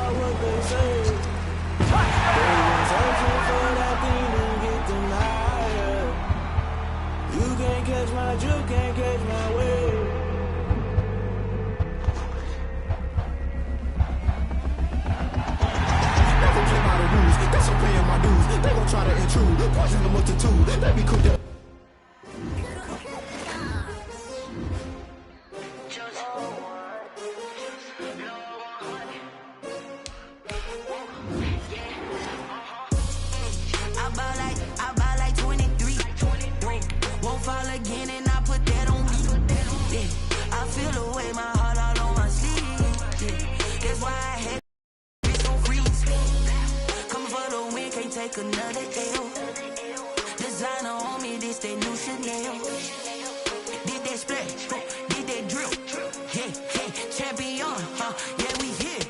about what they say. They been searching for that thing to get them higher. You can't catch my drift, can't catch my wave. Never play by the rules, that's what paying my dues. They gon' try to intrude, poison the multitude. Let me cook that. Fall again and I put that on me. Yeah. I feel the way, my heart all on my sleeve. Yeah. That's why I had wrist on freeze. Coming for the win, can't take another L. Designer on me, this that new Chanel. Did that splash, did that drill. Yeah, yeah, champion, yeah, we here.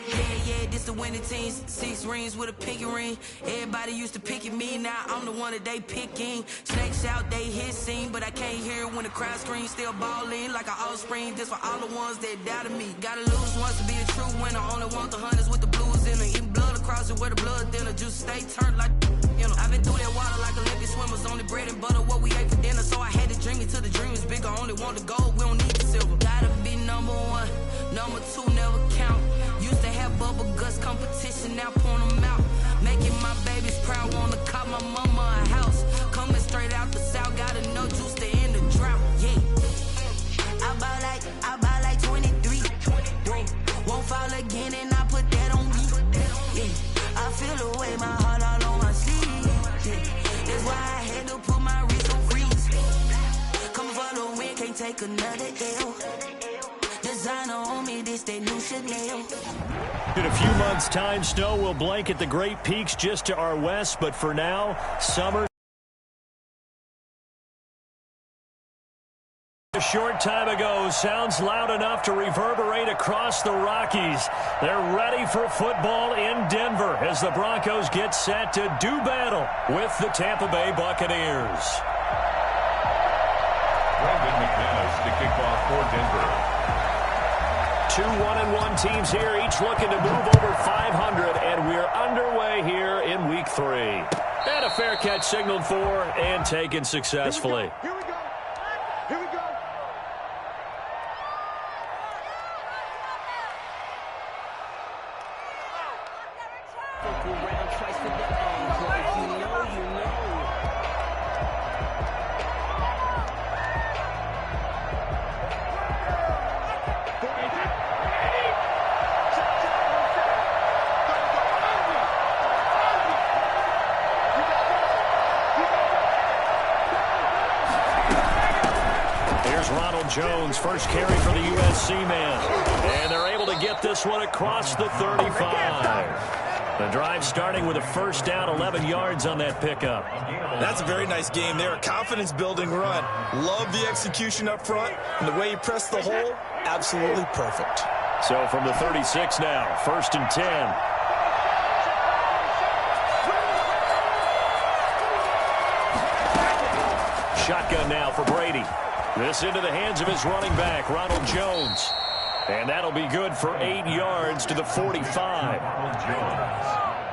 Yeah, this the winning teams. 6 rings with a pinky ring. Everybody used to picking me, now I'm the one that they picking. Snakes out, they hissing, but I can't hear it when the crowd screams. Still balling like an offspring. This for all the ones that doubted me. Gotta lose once to be a true winner. Only want the hunters with the blues in it. Eating blood across it where the blood thinner. Juice stay turned like you know. I've been through that water like Olympic swimmers. Only bread and butter what we ate for dinner. So I had to dream it till the dream is bigger. Only want the gold, we don't need the silver. Gotta be number 1, number 2 never count. Used to have bubble guts competition, now point them out. Making my babies proud, wanna call my mama a house. Coming straight out the south, gotta know juice to end the drought. Yeah, I buy like 23. Won't fall again and I put that on me. Yeah, I feel the way, my heart all on my sleeve. Yeah, that's why I had to put my wrist on freeze. Coming for the win, can't take another L. Designer on me, this that new Chanel. In a few months' time, snow will blanket the Great Peaks just to our west, but for now, summer. A short time ago sounds loud enough to reverberate across the Rockies. They're ready for football in Denver as the Broncos get set to do battle with the Tampa Bay Buccaneers. Brendan McManus to kick off for Denver. 2 1-1 teams here, each looking to move over 500, and we're underway here in Week 3. And a fair catch signaled for and taken successfully. Here we go. Here we go. Jones, first carry for the USC man. And they're able to get this one across the 35. The drive starting with a first down, 11 yards on that pickup. That's a very nice game there. A confidence-building run. Love the execution up front. And the way he pressed the hole, absolutely perfect. So from the 36 now, 1st and 10. Shotgun now for Brady. This into the hands of his running back, Ronald Jones. And that'll be good for 8 yards to the 45.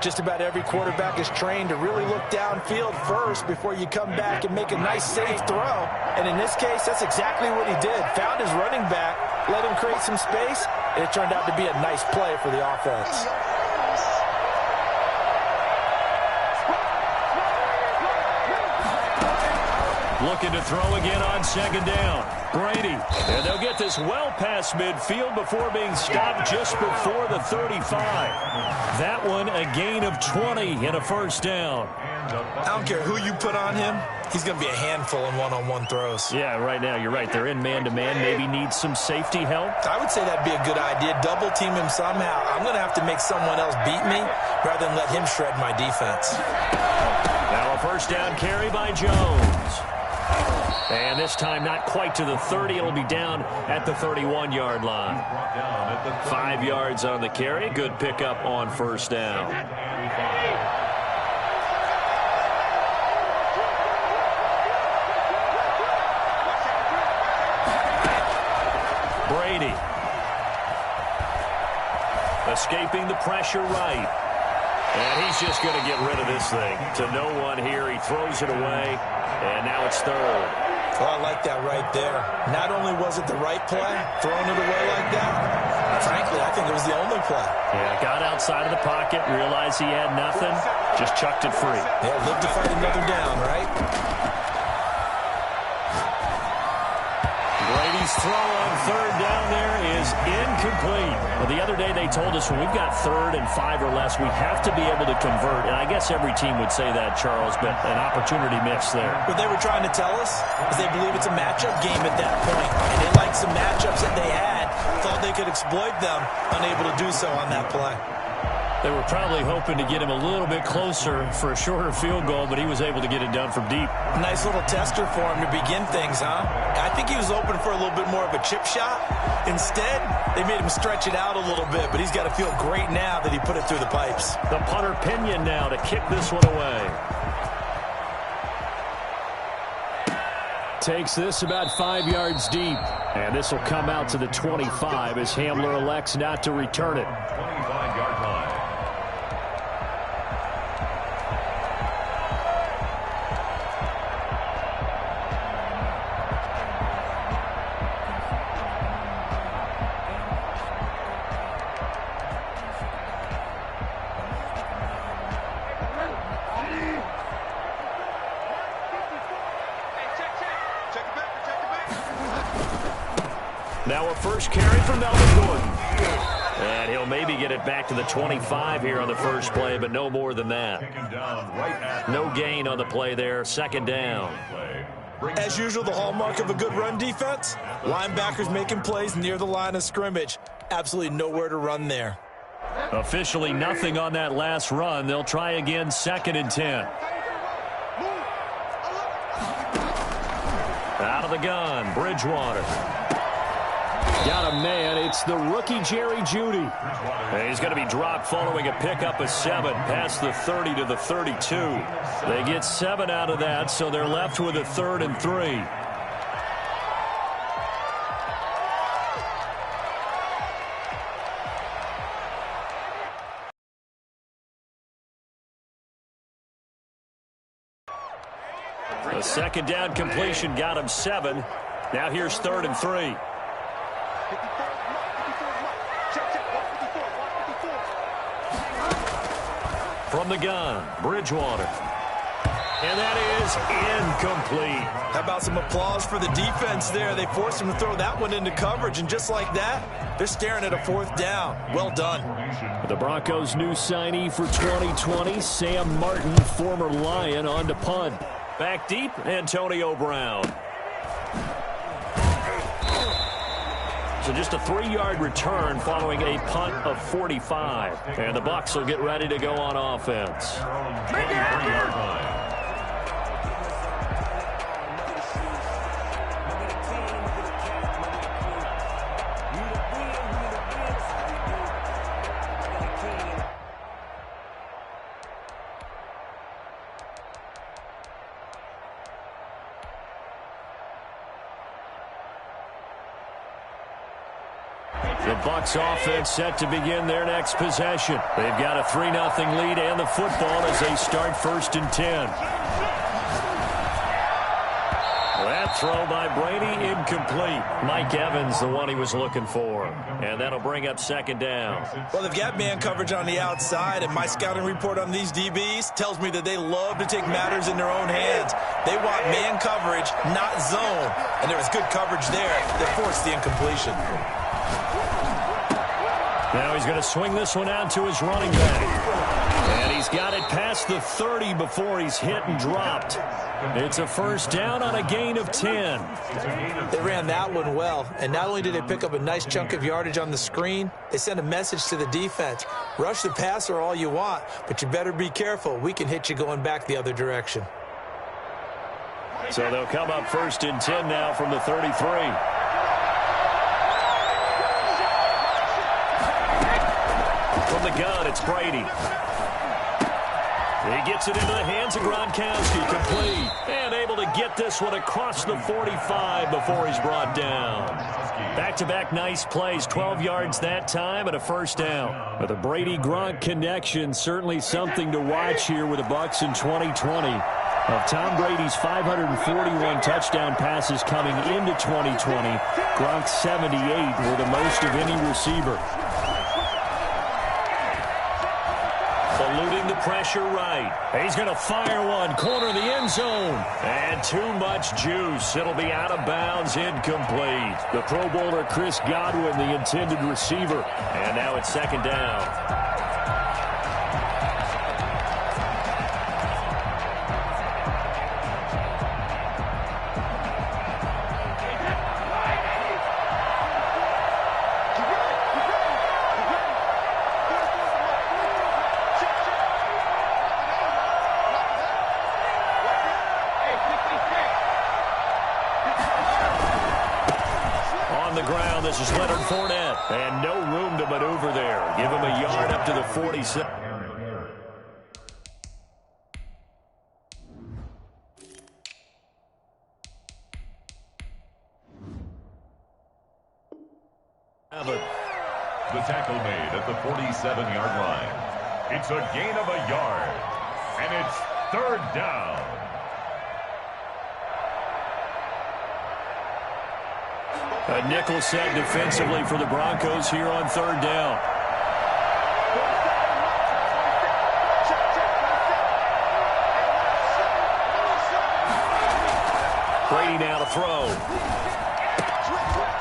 Just about every quarterback is trained to really look downfield first before you come back and make a nice, safe throw. And in this case, that's exactly what he did. Found his running back, let him create some space, and it turned out to be a nice play for the offense. Looking to throw again on 2nd down. Brady. And they'll get this well past midfield before being stopped just before the 35. That one a gain of 20 and a first down. I don't care who you put on him. He's going to be a handful in one-on-one throws. Yeah, right now you're right. They're in man-to-man. Maybe needs some safety help. I would say that'd be a good idea. Double team him somehow. I'm going to have to make someone else beat me rather than let him shred my defense. Now a first down carry by Jones. And this time not quite to the 30. It'll be down at the 31-yard line. 5 yards on the carry. Good pickup on first down. Brady. Escaping the pressure right. And he's just going to get rid of this thing. To no one here. He throws it away. And now it's third. Well, I like that right there. Not only was it the right play, throwing it away like that, frankly, I think it was the only play. Yeah, got outside of the pocket, realized he had nothing, just chucked it free. Yeah, live to fight another down, right? Brady's throw on third down there is incomplete. Well, the other day they told us when we've got 3rd and 5 or less, we have to be able to convert. And I guess every team would say that, Charles, but an opportunity missed there. What they were trying to tell us is they believe it's a matchup game at that point. And they liked some matchups that they had, thought they could exploit them, unable to do so on that play. They were probably hoping to get him a little bit closer for a shorter field goal, but he was able to get it done from deep. Nice little tester for him to begin things, huh? I think he was open for a little bit more of a chip shot. Instead, they made him stretch it out a little bit, but he's got to feel great now that he put it through the pipes. The punter Pinion now to kick this one away. Takes this about 5 yards deep. And this will come out to the 25 as Hamler elects not to return it. 25-yard line. Now a first carry for Melvin Gordon. And he'll maybe get it back to the 25 here on the first play, but no more than that. No gain on the play there. 2nd down. As usual, the hallmark of a good run defense, linebackers making plays near the line of scrimmage. Absolutely nowhere to run there. Officially nothing on that last run. They'll try again, 2nd and 10. Out of the gun, Bridgewater. Got a man. It's the rookie Jerry Jeudy. And he's going to be dropped following a pickup of 7 past the 30 to the 32. They get 7 out of that, so they're left with a 3rd and 3. A 2nd down completion got him 7. Now here's 3rd and 3. From the gun, Bridgewater. And that is incomplete. How about some applause for the defense there? They forced him to throw that one into coverage, and just like that, they're staring at a 4th down. Well done. The Broncos' new signee for 2020, Sam Martin, former Lion, on to punt. Back deep, Antonio Brown. So just a 3-yard return following a punt of 45. And the Bucs will get ready to go on offense. The Bucs offense set to begin their next possession. They've got a 3-0 lead and the football as they start 1st and 10. That throw by Brady incomplete. Mike Evans, the one he was looking for. And that'll bring up 2nd down. Well, they've got man coverage on the outside, and my scouting report on these DBs tells me that they love to take matters in their own hands. They want man coverage, not zone. And there was good coverage there that forced the incompletion. Now he's going to swing this one out to his running back. And he's got it past the 30 before he's hit and dropped. It's a 1st down on a gain of 10. They ran that one well, and not only did they pick up a nice chunk of yardage on the screen, they sent a message to the defense. Rush the passer all you want, but you better be careful. We can hit you going back the other direction. So they'll come up 1st and 10 now from the 33. From the gun, it's Brady. He gets it into the hands of Gronkowski, complete, and able to get this one across the 45 before he's brought down. Back-to-back nice plays, 12 yards that time and a first down. But the Brady-Gronk connection, certainly something to watch here with the Bucs in 2020. Of Tom Brady's 541 touchdown passes coming into 2020, Gronk's 78 were the most of any receiver. Eluding the pressure right. He's going to fire one. Corner of the end zone. And too much juice. It'll be out of bounds. Incomplete. The Pro Bowler Chris Godwin, the intended receiver. And now it's second down. This is Leonard Fournette, and no room to maneuver there. Give him a yard up to the 47. The tackle made at the 47-yard line. It's a gain of a yard, and it's third down. A nickel set defensively for the Broncos here on third down. Brady now to throw.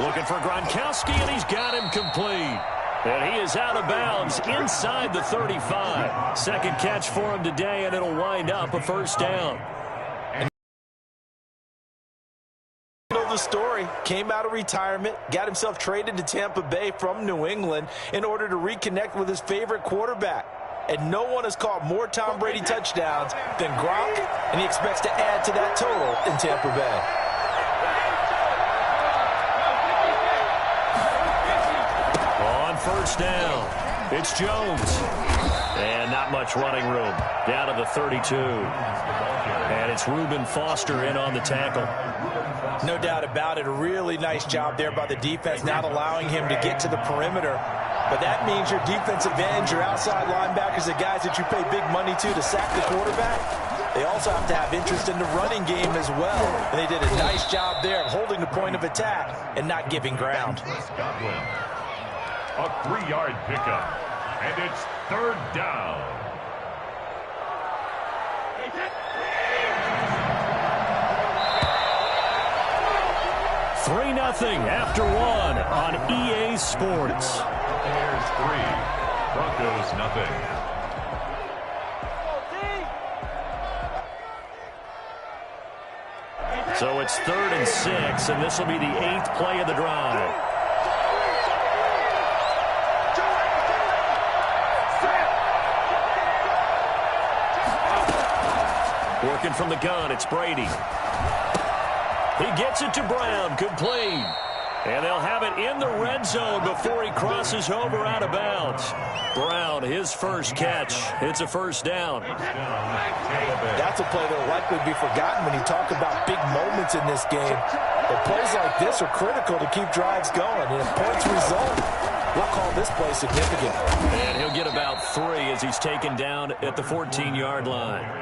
Looking for Gronkowski, and he's got him complete. And he is out of bounds inside the 35. Second catch for him today, and it'll wind up a first down. The story came out of retirement, got himself traded to Tampa Bay from New England in order to reconnect with his favorite quarterback. And no one has caught more Tom Brady touchdowns than Gronk, and he expects to add to that total in Tampa Bay. On first down, it's Jones. And not much running room. Down to the 32. And it's Reuben Foster in on the tackle. No doubt about it. A really nice job there by the defense, not allowing him to get to the perimeter. But that means your defensive ends, your outside linebackers, the guys that you pay big money to sack the quarterback, they also have to have interest in the running game as well. And they did a nice job there of holding the point of attack and not giving ground. A 3-yard pickup, and it's third down. 3-0 after one on EA Sports. Bears 3, Broncos nothing. So it's 3rd and 6, and this will be the 8th play of the drive. Working from the gun, it's Brady. He gets it to Brown, complete. And they'll have it in the red zone before he crosses over out of bounds. Brown, his first catch. It's a first down. That's a play that will likely be forgotten when you talk about big moments in this game. But plays like this are critical to keep drives going. And if points result, we'll call this play significant. And he'll get about 3 as he's taken down at the 14-yard line.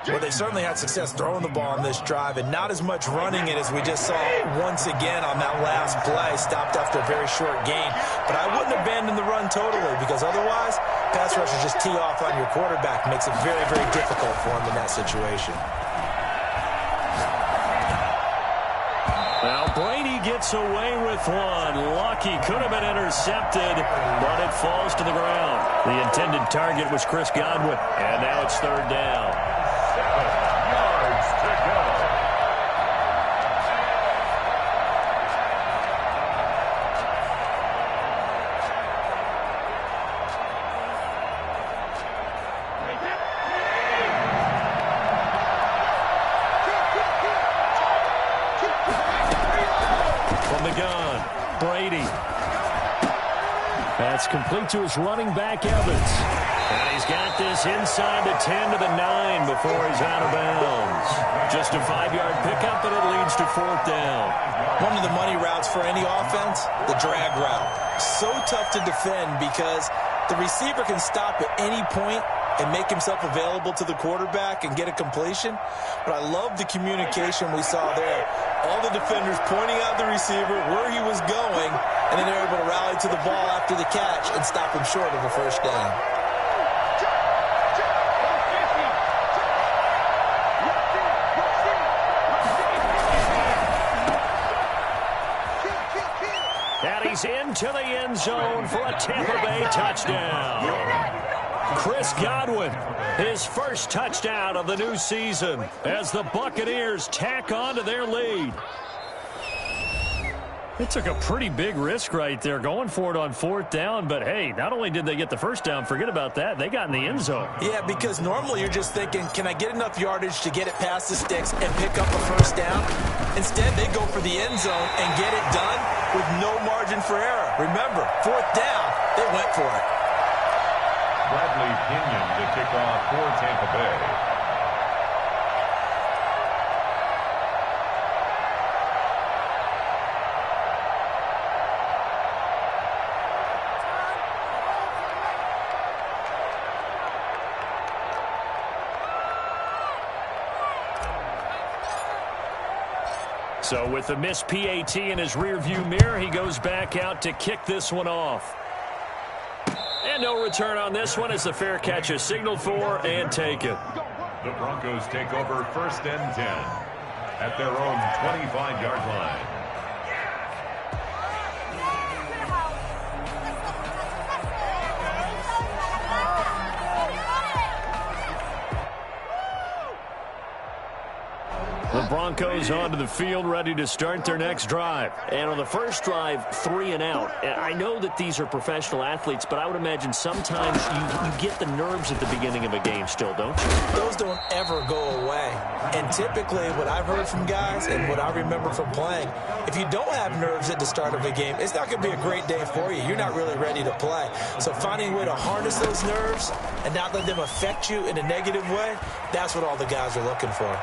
Well, they certainly had success throwing the ball on this drive, and not as much running it as we just saw once again on that last play. Stopped after a very short gain. But I wouldn't abandon the run totally, because otherwise, pass rushers just tee off on your quarterback. Makes it very, very difficult for him in that situation. Now, Brady gets away with one. Lucky, could have been intercepted, but it falls to the ground. The intended target was Chris Godwin, and now it's third down. 7 yards to go. From the gun, Brady. That's complete to his running back, Evans. And he's got this inside the 10 to the 9 before he's out of bounds. Just a 5-yard pickup, and it leads to 4th down. One of the money routes for any offense, the drag route. So tough to defend because the receiver can stop at any point and make himself available to the quarterback and get a completion. But I love the communication we saw there. All the defenders pointing out the receiver, where he was going, and then they're able to rally to the ball after the catch and stop him short of a first down. And he's into the end zone for a Tampa Bay touchdown. Chris Godwin, his first touchdown of the new season as the Buccaneers tack on to their lead. It took a pretty big risk right there going for it on 4th down, but hey, not only did they get the first down, forget about that, they got in the end zone. Yeah, because normally you're just thinking, can I get enough yardage to get it past the sticks and pick up a first down? Instead, they go for the end zone and get it done with no margin for error. Remember, 4th down, they went for it. Bradley Pinion to kick off for Tampa Bay. So with the missed PAT in his rearview mirror, he goes back out to kick this one off. And no return on this one as the fair catch is signaled for and taken. The Broncos take over 1st and 10 at their own 25-yard line. The Broncos onto the field, ready to start their next drive. And on the first drive, 3 and out. And I know that these are professional athletes, but I would imagine sometimes you get the nerves at the beginning of a game still, don't you? Those don't ever go away. And typically what I've heard from guys and what I remember from playing, if you don't have nerves at the start of a game, it's not going to be a great day for you. You're not really ready to play. So finding a way to harness those nerves and not let them affect you in a negative way, that's what all the guys are looking for.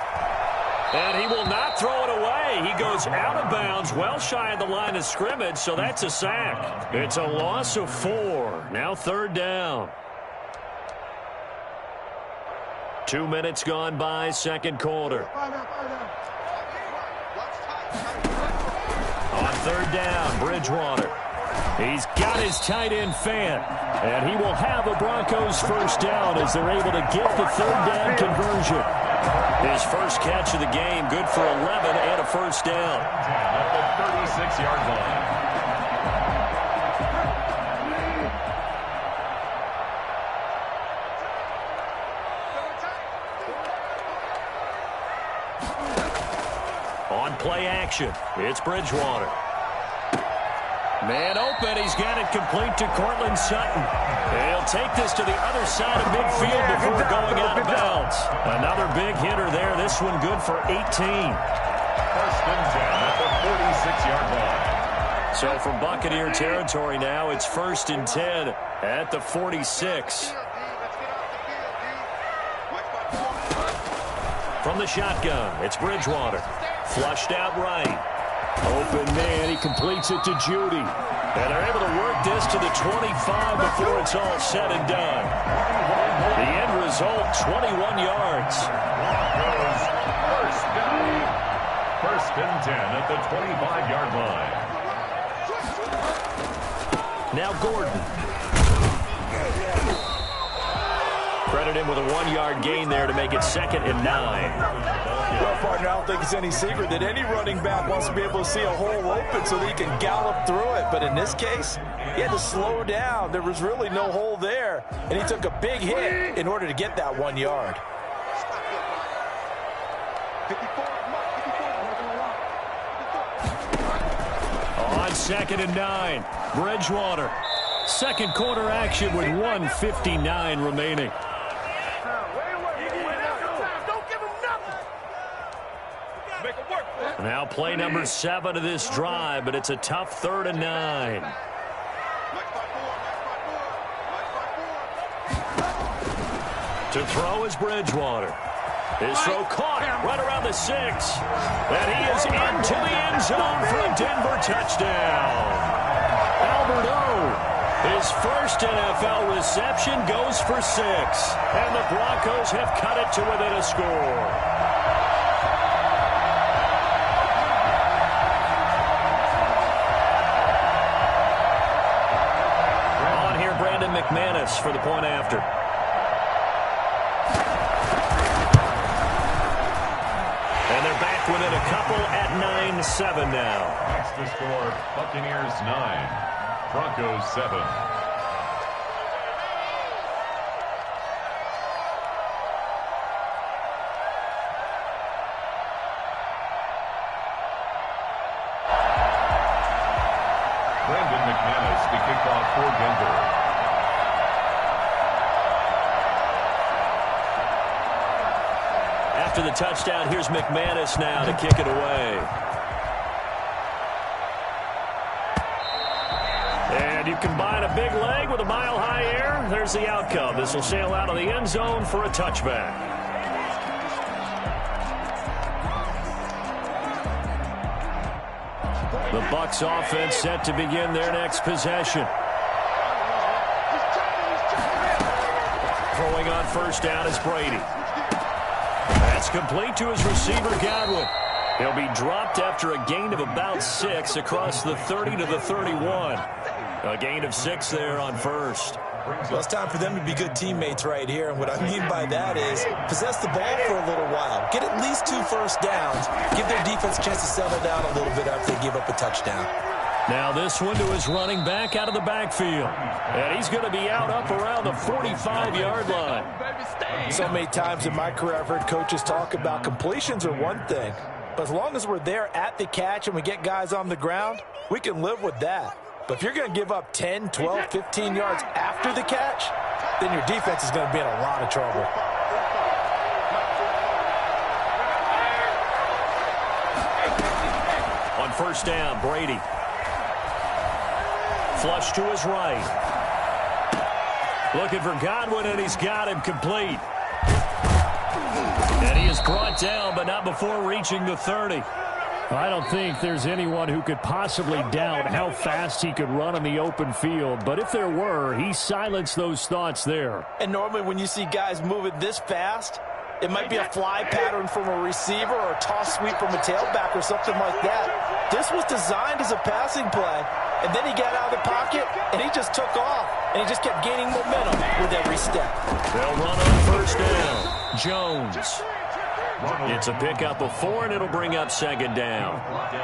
And he will not throw it away. He goes out of bounds, well shy of the line of scrimmage, so that's a sack. It's a loss of 4. Now 3rd down. 2 minutes gone by, 2nd quarter. On 3rd down, Bridgewater. He's got his tight end fan, and he will have a Broncos first down as they're able to get the 3rd down conversion. His first catch of the game, good for 11 and a first down. At the 36-yard line. On play action, it's Bridgewater. Man open, he's got it complete to Cortland Sutton. He'll take this to the other side of midfield before going out of bounds. Another big hitter there, this one good for 18. 1st and 10 at the 46-yard line. So from Buccaneer territory now, it's 1st and 10 at the 46. From the shotgun, it's Bridgewater. Flushed out right. Open man, he completes it to Judy. And they're able to work this to the 25 before it's all said and done. The end result, 21 yards. First down. 1st and 10 at the 25-yard line. Now Gordon. Credit him with a 1-yard gain there to make it 2nd and 9. Well, partner, I don't think it's any secret that any running back wants to be able to see a hole open so that he can gallop through it. But in this case, he had to slow down. There was really no hole there, and he took a big hit in order to get that 1 yard. On 2nd and 9, Bridgewater. 2nd quarter action with 1:59 remaining. Now play number 7 of this drive, but it's a tough 3rd and 9. To throw is Bridgewater. His throw caught right around the 6. And he is into the end zone for a Denver touchdown. Albert O, his first NFL reception, goes for 6. And the Broncos have cut it to within a score. On here, Brandon McManus for the point after. And they're back within a couple at 9-7 now. That's the score. Buccaneers 9, Broncos 7. Brandon McManus, the kickoff for Denver. After the touchdown, here's McManus now to kick it away. And you combine a big leg with a mile-high air, there's the outcome. This will sail out of the end zone for a touchback. The Bucs offense set to begin their next possession. Throwing on first down is Brady. That's complete to his receiver, Godwin. He'll be dropped after a gain of about 6 across the 30 to the 31. A gain of 6 there on first. Well, it's time for them to be good teammates right here. And what I mean by that is possess the ball for a little while. Get at least 2 first downs. Give their defense a chance to settle down a little bit after they give up a touchdown. Now this one to his running back out of the backfield. And he's going to be out up around the 45-yard line. So many times in my career I've heard coaches talk about completions are one thing. But as long as we're there at the catch and we get guys on the ground, we can live with that. But if you're going to give up 10, 12, 15 yards after the catch, then your defense is going to be in a lot of trouble. On first down, Brady. Flush to his right. Looking for Godwin, and he's got him complete. And he is brought down, but not before reaching the 30. I don't think there's anyone who could possibly doubt how fast he could run on the open field. But if there were, he silenced those thoughts there. And normally when you see guys moving this fast, it might be a fly pattern from a receiver or a toss sweep from a tailback or something like that. This was designed as a passing play. And then he got out of the pocket, and he just took off. And he just kept gaining momentum with every step. They'll run on first down. Jones. It's a pickup of 4, and it'll bring up second down.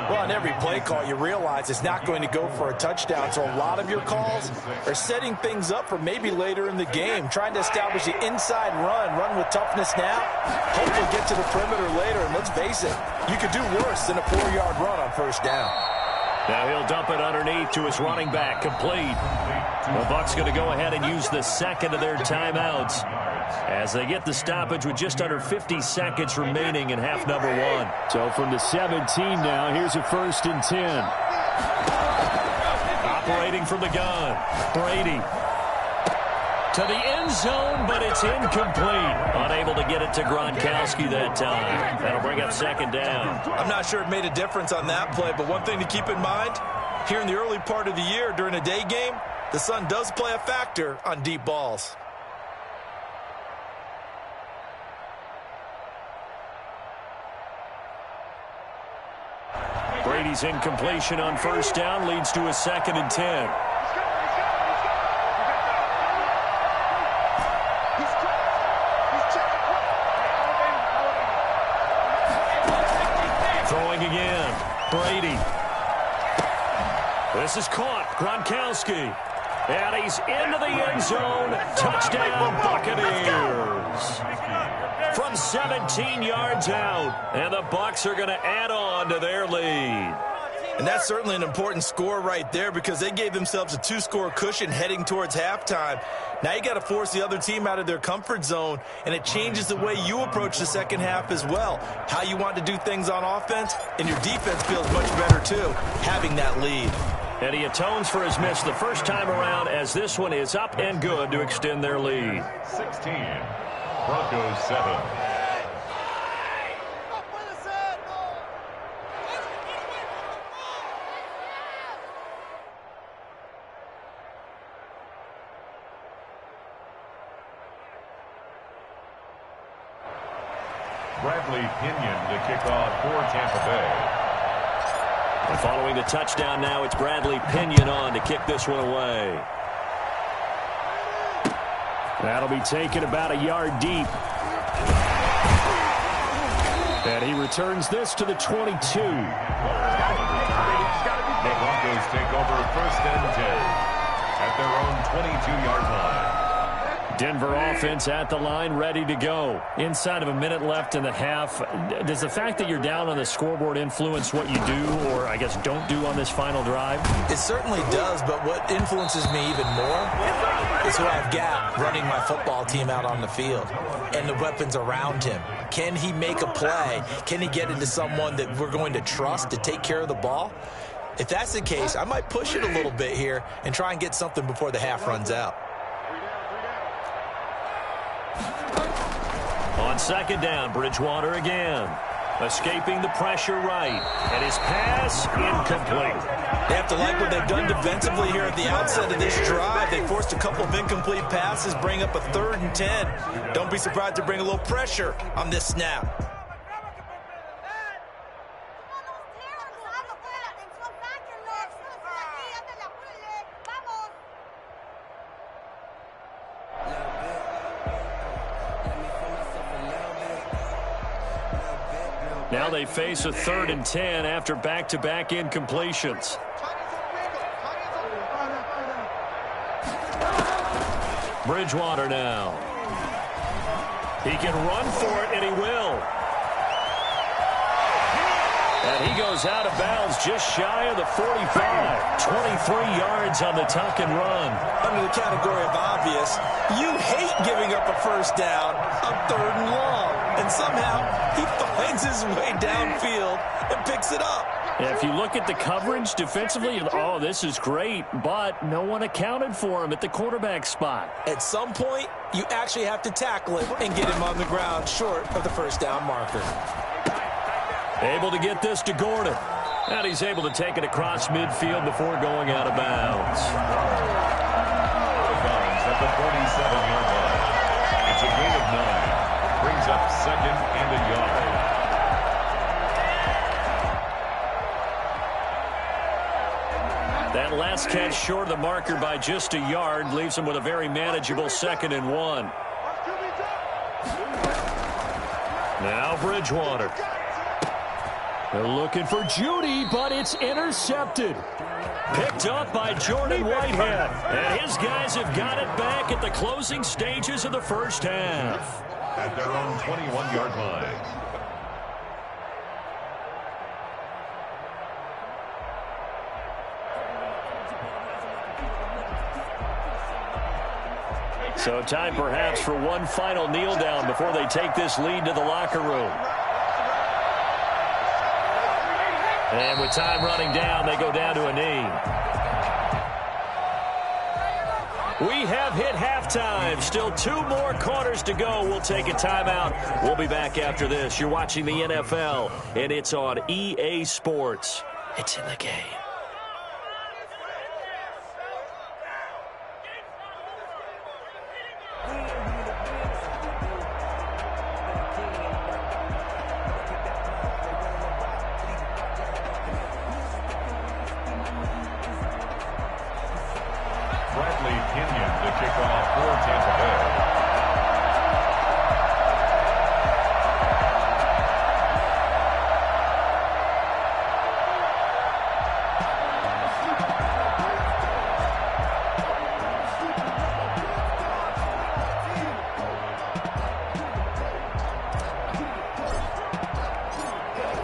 Well, on every play call, you realize it's not going to go for a touchdown. So a lot of your calls are setting things up for maybe later in the game, trying to establish the inside run with toughness now, hopefully get to the perimeter later. And let's face it, you could do worse than a 4-yard run on first down. Now he'll dump it underneath to his running back, complete. The Bucs going to go ahead and use the second of their timeouts as they get the stoppage with just under 50 seconds remaining in half number 1. So from the 17 now, here's a 1st and 10. Operating from the gun, Brady. To the end zone, but it's incomplete. Unable to get it to Gronkowski that time. That'll bring up second down. I'm not sure it made a difference on that play, but one thing to keep in mind, here in the early part of the year during a day game, the sun does play a factor on deep balls. Brady's incompletion on first down leads to a 2nd and 10. Throwing again. Brady. This is caught. Gronkowski. And he's into the end zone. Touchdown, Buccaneers. From 17 yards out. And the Bucs are going to add on to their lead. And that's certainly an important score right there because they gave themselves a 2-score cushion heading towards halftime. Now you got to force the other team out of their comfort zone, and it changes the way you approach the second half as well. How you want to do things on offense, and your defense feels much better too, having that lead. And he atones for his miss the first time around as this one is up and good to extend their lead. 16. Broncos 7. Bradley Pinion to kick off for Tampa Bay. And following the touchdown now, it's Bradley Pinion on to kick this one away. That'll be taken about a yard deep. And he returns this to the 22. The Broncos take over 1st and 10 at their own 22-yard line. Denver offense at the line, ready to go. Inside of a minute left in the half. Does the fact that you're down on the scoreboard influence what you do, or I guess don't do on this final drive? It certainly does, but what influences me even more is who I've got running my football team out on the field and the weapons around him. Can he make a play? Can he get into someone that we're going to trust to take care of the ball? If that's the case, I might push it a little bit here and try and get something before the half runs out. On 2nd down, Bridgewater again. Escaping the pressure right. And his pass incomplete. They have to like what they've done defensively here at the outset of this drive. They forced a couple of incomplete passes, bring up a 3rd and 10. Don't be surprised to bring a little pressure on this snap. Now they face a 3rd and 10 after back-to-back incompletions. Bridgewater now. He can run for it, and he will. And he goes out of bounds just shy of the 45. 23 yards on the tuck and run. Under the category of obvious, you hate giving up a 1st down on 3rd and long. And somehow he finds his way downfield and picks it up. If you look at the coverage defensively, oh, this is great, but no one accounted for him at the quarterback spot. At some point, you actually have to tackle it and get him on the ground short of the 1st down marker. Able to get this to Gordon. And he's able to take it across midfield before going out of bounds. Out of bounds at the 47-yard line. It's a gain of 9. Brings up 2nd and a yard. That last catch short of the marker by just a yard leaves him with a very manageable 2nd and 1. Now Bridgewater. They're looking for Judy, but it's intercepted. Picked up by Jordan Whitehead. And his guys have got it back at the closing stages of the 1st half. At their own 21-yard line. So time perhaps for one final kneel down before they take this lead to the locker room. And with time running down, they go down to a knee. We have hit halftime. Still 2 more quarters to go. We'll take a timeout. We'll be back after this. You're watching the NFL, and it's on EA Sports. It's in the game. Bradley Pinion to kick off for Tampa Bay.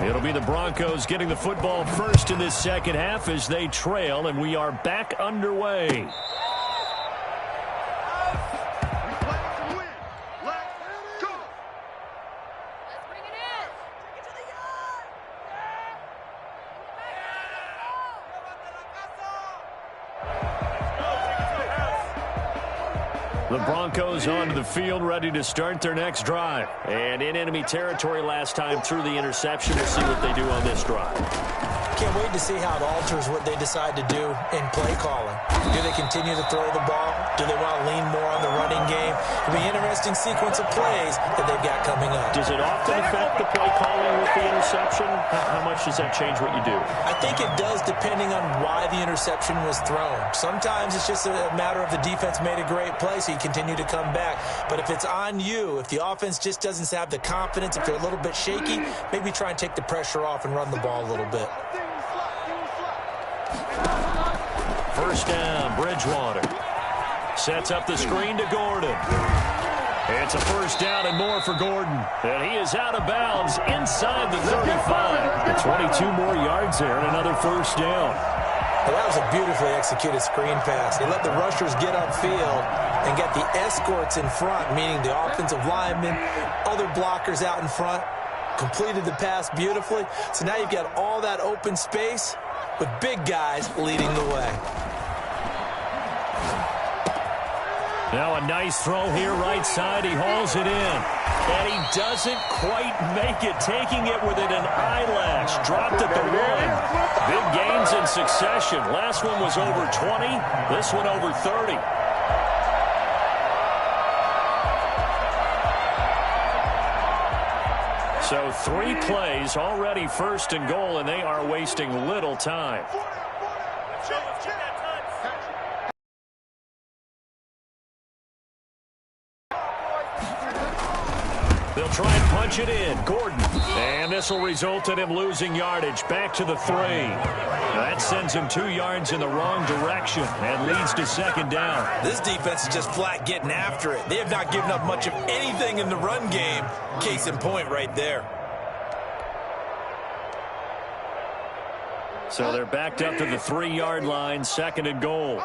It'll be the Broncos getting the football first in this 2nd half as they trail, and we are back underway. The Broncos onto the field, ready to start their next drive. And in enemy territory last time through the interception. We'll see what they do on this drive. Can't wait to see how it alters what they decide to do in play calling. Do they continue to throw the ball? Do they want to lean more on the running game? It'll be an interesting sequence of plays that they've got coming up. Does it often affect the play calling with the interception? How much does that change what you do? I think it does, depending on why the interception was thrown. Sometimes it's just a matter of the defense made a great play, so you continue to come back. But if it's on you, if the offense just doesn't have the confidence, if they're a little bit shaky, maybe try and take the pressure off and run the ball a little bit. First down, Bridgewater. Sets up the screen to Gordon. It's a first down and more for Gordon. And he is out of bounds inside the 35. 22 more yards there and another first down. Well, that was a beautifully executed screen pass. They let the rushers get upfield and get the escorts in front, meaning the offensive linemen, other blockers out in front, completed the pass beautifully. So now you've got all that open space with big guys leading the way. Now a nice throw here right side. He hauls it in. And he doesn't quite make it, taking it within an eyelash. Dropped at the 1. Big gains in succession. Last one was over 20. This one over 30. So 3 plays, already first and goal, and they are wasting little time. They'll try and punch it in. Gordon. And this will result in him losing yardage. Back to the 3. That sends him 2 yards in the wrong direction and leads to second down. This defense is just flat getting after it. They have not given up much of anything in the run game. Case in point right there. So they're backed up to the 3-yard line, second and goal.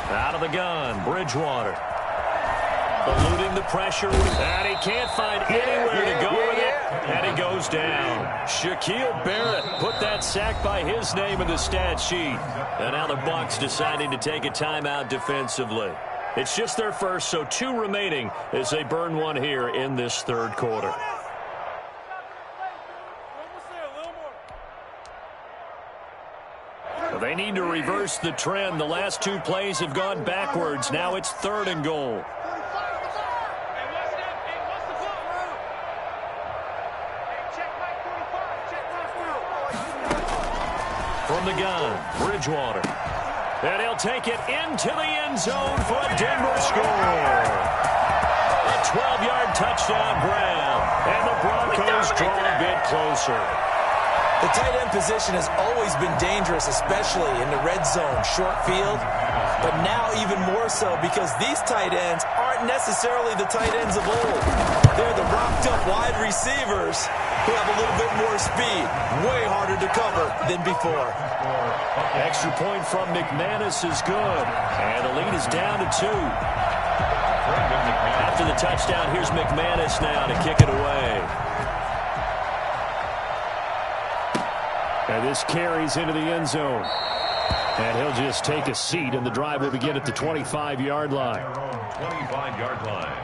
Out of the gun, Bridgewater. Eluding the pressure, and he can't find anywhere to go with it, and he goes down. Shaquille Barrett put that sack by his name in the stat sheet. And now the Bucs deciding to take a timeout defensively. It's just their first, so 2 remaining as they burn one here in this third quarter. They need to reverse the trend. The last 2 plays have gone backwards. Now it's third and goal. From the gun, Bridgewater. And he'll take it into the end zone for a Denver score. A 12-yard touchdown grab. And the Broncos draw a bit closer. The tight end position has always been dangerous, especially in the red zone, short field. But now even more so because these tight ends aren't necessarily the tight ends of old. They're the rocked-up wide receivers who have a little bit more speed. Way harder to cover than before. Extra point from McManus is good. And the lead is down to 2. After the touchdown, here's McManus now to kick it away. And this carries into the end zone. And he'll just take a seat, and the drive will begin at the 25-yard line. 25-yard line.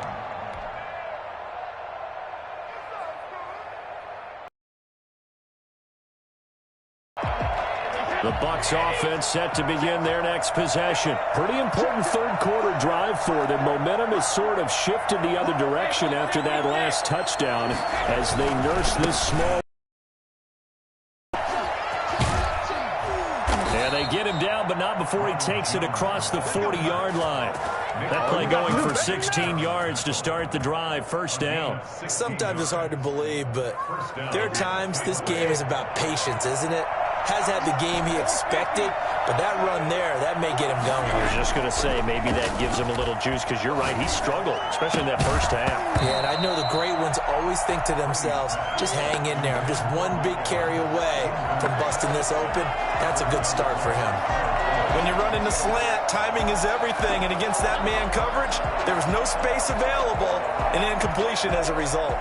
The Bucs offense set to begin their next possession. Pretty important third quarter drive for them. Momentum has sort of shifted the other direction after that last touchdown as they nurse this small. They get him down, but not before he takes it across the 40-yard line. That play going for 16 yards to start the drive. First down. Sometimes it's hard to believe, but there are times this game is about patience, isn't it? Has had the game he expected, but that run there, that may get him going. I was just going to say, maybe that gives him a little juice, because you're right, he struggled, especially in that first half. Yeah, and I know the great ones always think to themselves, just hang in there. I'm just one big carry away from busting this open. That's a good start for him. When you're running the slant, timing is everything, and against that man coverage, there was no space available, and incompletion as a result.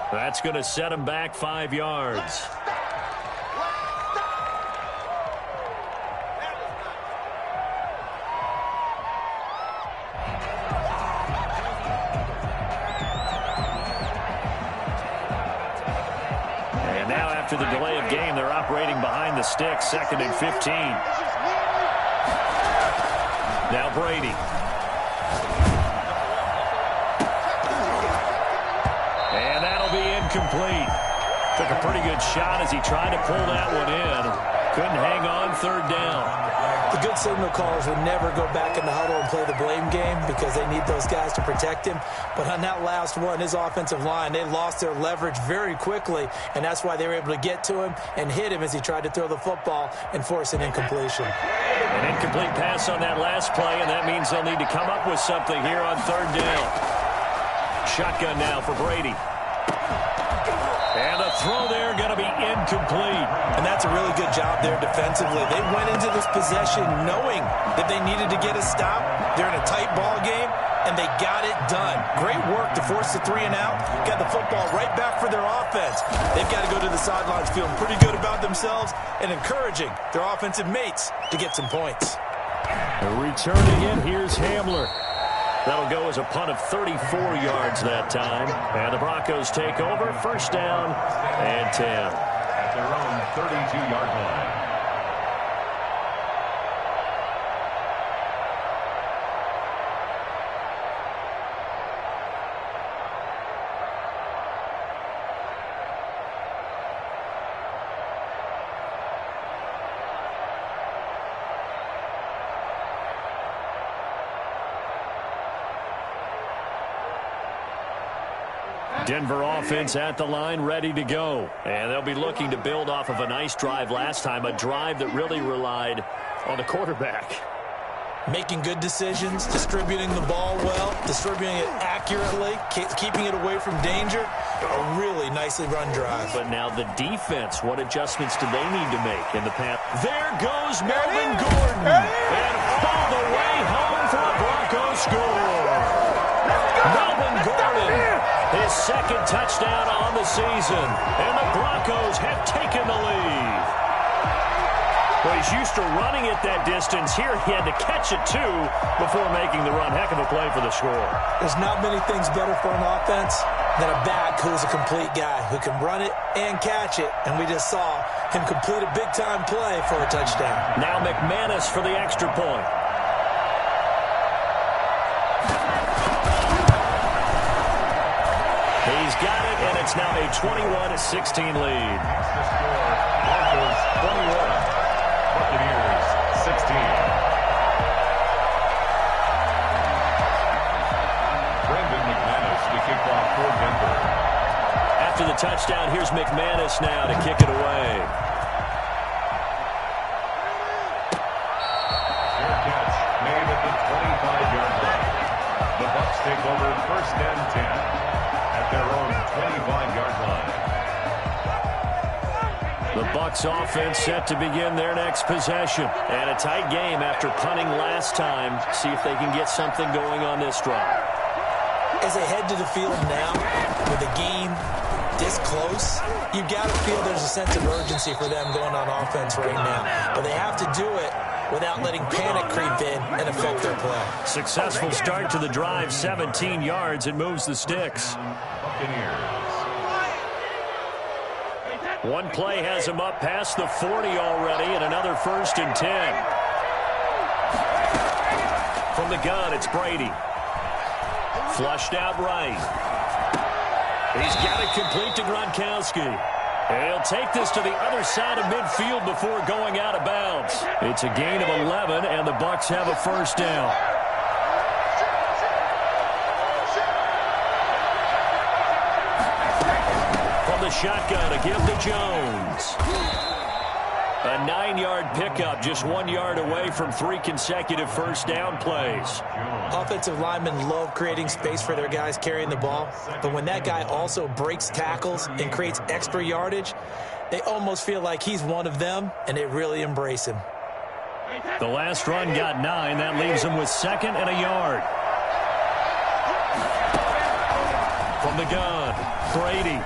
That's going to set him back 5 yards. And now after the delay of game, they're operating behind the sticks, 2nd and 15. Now Brady. And that'll be incomplete. Took a pretty good shot as he tried to pull that one in. Couldn't hang on 3rd down. The good signal callers would never go back in the huddle and play the blame game because they need those guys to protect him. But on that last one, his offensive line, they lost their leverage very quickly, and that's why they were able to get to him and hit him as he tried to throw the football and force an incompletion. An incomplete pass on that last play, and that means they'll need to come up with something here on 3rd down. Shotgun now for Brady. And a throw there going to be incomplete. And that's a really good job there defensively. They went into this possession knowing that they needed to get a stop. They're in a tight ball game, and they got it done. Great work to force the 3 and out. Got the football right back for their offense. They've got to go to the sidelines feeling pretty good about themselves and encouraging their offensive mates to get some points. Returning in, here's Hamler. That'll go as a punt of 34 yards that time. And the Broncos take over, 1st down and 10. At their own 32-yard line. Denver offense at the line, ready to go. And they'll be looking to build off of a nice drive last time, a drive that really relied on the quarterback. Making good decisions, distributing the ball well, distributing it accurately, keeping it away from danger. A really nicely run drive. But now the defense, what adjustments do they need to make in the pass? There goes Melvin Gordon. And all the way home for a Broncos score. Melvin Gordon, his 2nd touchdown on the season. And the Broncos have taken the lead. Well, he's used to running it that distance. Here he had to catch it, too, before making the run. Heck of a play for the score. There's not many things better for an offense than a back who's a complete guy who can run it and catch it. And we just saw him complete a big-time play for a touchdown. Now McManus for the extra point. He's got it, and it's now a 21-16 lead. The score, Broncos 21, Buccaneers 16. Brendan McManus to kick off for Denver. After the touchdown, here's McManus now to kick it away. Fair catch made at the 25-yard line. The Bucs take over 1st and 10. At their own 25-yard line. The Bucs offense set to begin their next possession. And a tight game after punting last time. See if they can get something going on this drive. As they head to the field now, with the game this close, you've got to feel there's a sense of urgency for them going on offense right now. But they have to do it without letting panic creep in and affect their play. Successful start to the drive, 17 yards. It moves the sticks. Buccaneers. One play has him up past the 40 already, and another 1st and 10. From the gun, it's Brady. Flushed out right. He's got it complete to Gronkowski. He'll take this to the other side of midfield before going out of bounds. It's a gain of 11, and the Bucs have a first down. From the shotgun, a give to Jones. A 9-yard pickup, just 1 yard away from 3 consecutive first down plays. Offensive linemen love creating space for their guys carrying the ball, but when that guy also breaks tackles and creates extra yardage, they almost feel like he's one of them, and they really embrace him. The last run got 9. That leaves him with 2nd and a yard. From the gun, Brady.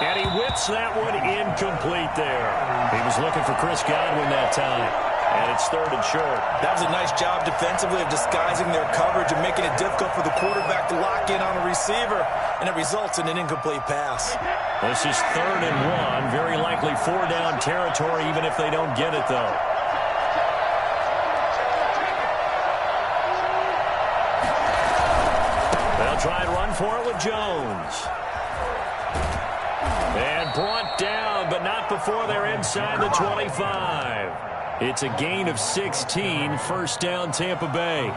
And he whips that one incomplete there. He was looking for Chris Godwin that time. And it's 3rd and short. That was a nice job defensively of disguising their coverage and making it difficult for the quarterback to lock in on a receiver. And it results in an incomplete pass. This is 3rd and 1. Very likely 4-down territory, even if they don't get it, though. They'll try and run for it with Jones. And brought down, but not before they're inside the 25. It's a gain of 16, first down Tampa Bay.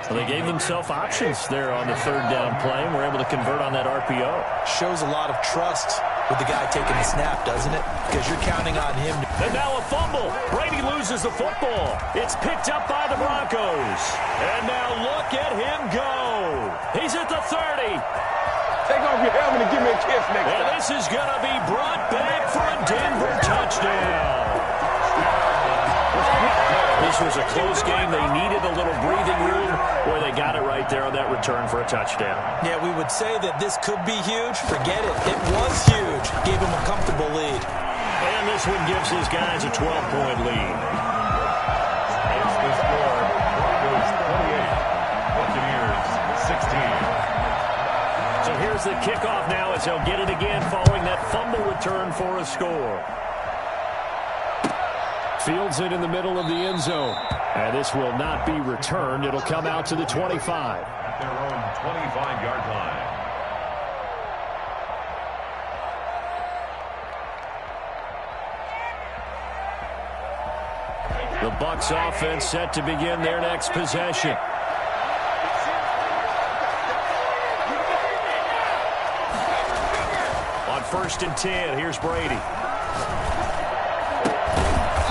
Well, they gave themselves options there on the 3rd down play, and were able to convert on that RPO. Shows a lot of trust with the guy taking the snap, doesn't it? Because you're counting on him. And now a fumble. Brady loses the football. It's picked up by the Broncos. And now look at him go. He's at the 30. Take off your helmet and give me a kiss next time. And this is going to be brought back for a Denver touchdown. This was a close game. They needed a little breathing room, where they got it right there on that return for a touchdown. Yeah, we would say that this could be huge. Forget it. It was huge. Gave him a comfortable lead. And this one gives his guys a 12-point lead. It's the score. Broncos 28, Buccaneers 16. So here's the kickoff now as they'll get it again following that fumble return for a score. Fields it in the middle of the end zone. And this will not be returned. It'll come out to the 25. At their own 25-yard line. The Bucs offense set to begin their next possession. On 1st and 10, here's Brady.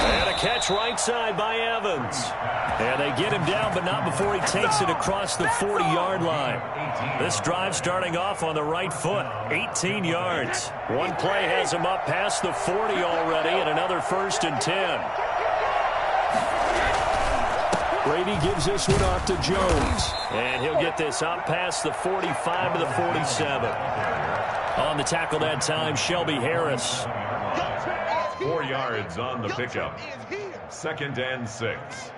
And a catch right side by Evans. And they get him down, but not before he takes it across the 40-yard line. This drive starting off on the right foot, 18 yards. One play has him up past the 40 already, and another 1st and 10. Brady gives this one off to Jones. And he'll get this up past the 45 to the 47. On the tackle that time, Shelby Harris. 4 yards on the pickup. 2nd and 6.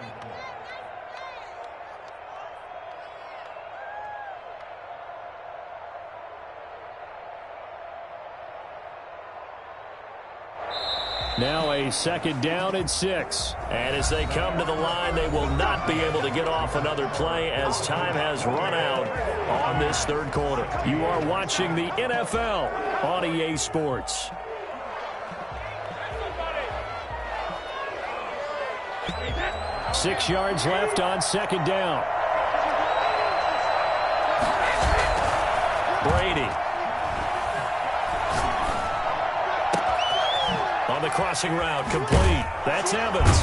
Now a 2nd down and 6. And as they come to the line, they will not be able to get off another play as time has run out on this 3rd quarter. You are watching the NFL on EA Sports. Six yards left on 2nd down. Brady. On the crossing route, complete. That's Evans.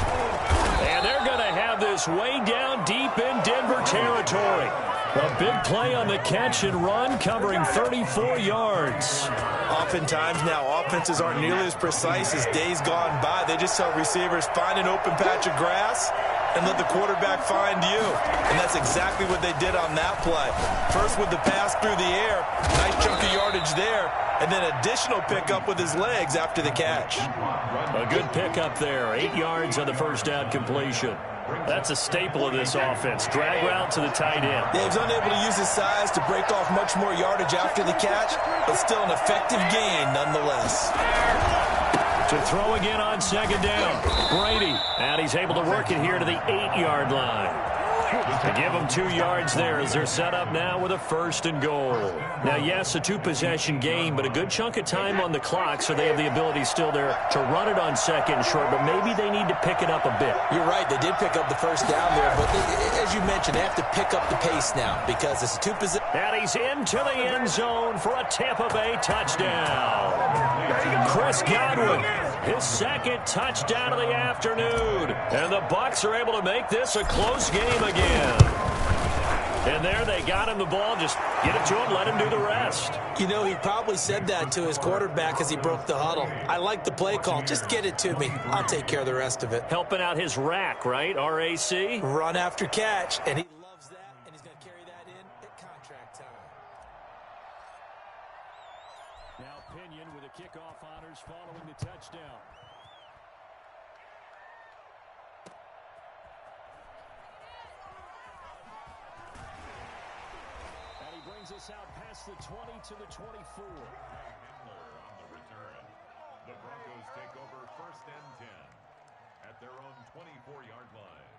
And they're going to have this way down deep in Denver territory. A big play on the catch and run, covering 34 yards. Oftentimes now, offenses aren't nearly as precise as days gone by. They just tell receivers, find an open patch of grass and let the quarterback find you. And that's exactly what they did on that play. First with the pass through the air, nice chunk of yardage there, and then additional pickup with his legs after the catch. A good pickup there, 8 yards on the 1st down completion. That's a staple of this offense. Drag route to the tight end. Yeah, he's unable to use his size to break off much more yardage after the catch, but still an effective gain nonetheless. To throw again on 2nd down. Brady. And he's able to work it here to the 8-yard line. To give them 2 yards there as they're set up now with a 1st and goal. Now, yes, a 2-possession game, but a good chunk of time on the clock, so they have the ability still there to run it on 2nd and short, but maybe they need to pick it up a bit. You're right. They did pick up the 1st down there, but as you mentioned, they have to pick up the pace now because it's a 2-possession. And he's into the end zone for a Tampa Bay touchdown. Chris Godwin, his 2nd touchdown of the afternoon. And the Bucs are able to make this a close game again. And there they got him the ball. Just get it to him, let him do the rest. You know, he probably said that to his quarterback as he broke the huddle. I like the play call. Just get it to me. I'll take care of the rest of it. Helping out his rack, right? R-A-C? Run after catch. And he loves that, and he's going to carry that in at contract time. Now Pinion with the kickoff honors following the touchdown. Brings us out past the 20 to the 24. On the return, the Broncos take over 1st and 10 at their own 24-yard line.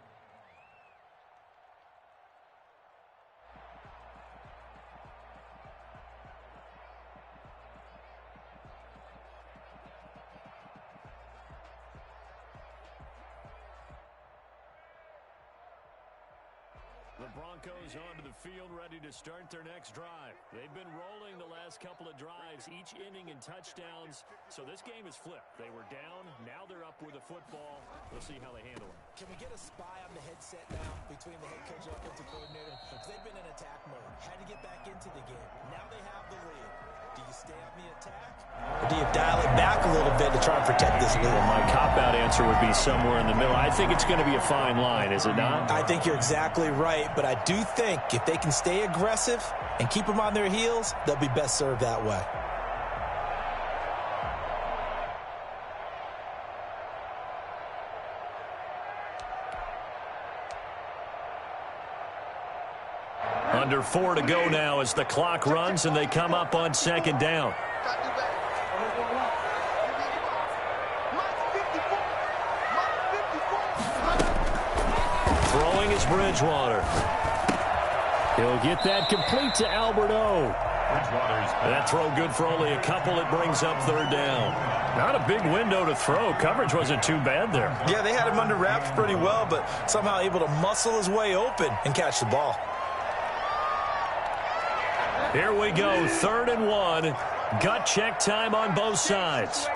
The Broncos onto the field, ready to start their next drive. They've been rolling the last couple of drives, each inning in touchdowns. So this game is flipped. They were down, now they're up with the football. We'll see how they handle it. Can we get a spy on the headset now between the head coach and offensive coordinator? Because they've been in attack mode. Had to get back into the game. Now they have the lead. Do you stay on the attack? Or do you dial it back a little bit to try and protect this lead? Well, my cop-out answer would be somewhere in the middle. I think it's going to be a fine line, is it not? I think you're exactly right, but I do think if they can stay aggressive and keep them on their heels, they'll be best served that way. Under 4 to go now as the clock runs and they come up on 2nd down. Throwing is Bridgewater. He'll get that complete to Alberto. That throw good for only a couple. It brings up 3rd down. Not a big window to throw. Coverage wasn't too bad there. Yeah, they had him under wraps pretty well, but somehow able to muscle his way open and catch the ball. Here we go, 3rd and 1. Gut check time on both sides.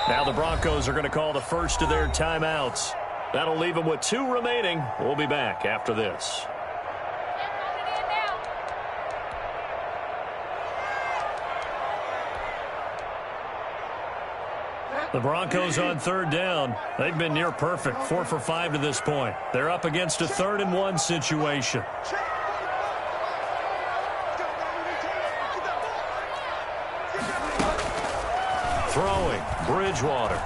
Now the Broncos are going to call the first of their timeouts. That'll leave them with 2 remaining. We'll be back after this. The Broncos on 3rd down. They've been near perfect, 4 for 5 to this point. They're up against a 3rd and 1 situation. Throwing, Bridgewater.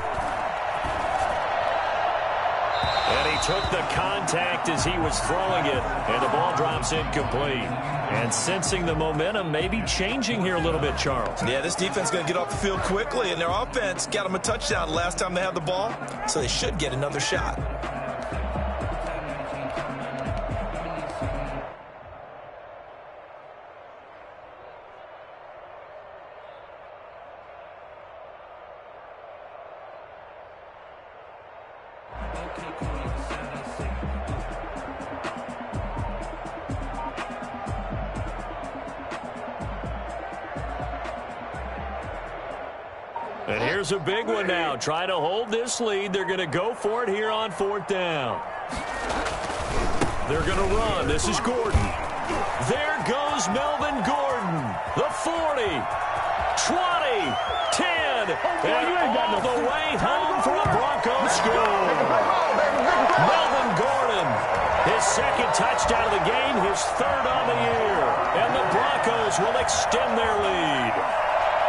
And he took the contact as he was throwing it, and the ball drops incomplete. And sensing the momentum maybe changing here a little bit, Charles. Yeah, this defense is going to get off the field quickly, and their offense got them a touchdown last time they had the ball, so they should get another shot. And here's a big one now. Trying to hold this lead. They're going to go for it here on 4th down. They're going to run. This is Gordon. There goes Melvin Gordon. The 40, 20, 10, and all the way home for a Broncos score. Melvin Gordon, his 2nd touchdown of the game, his 3rd on the year. And the Broncos will extend their lead.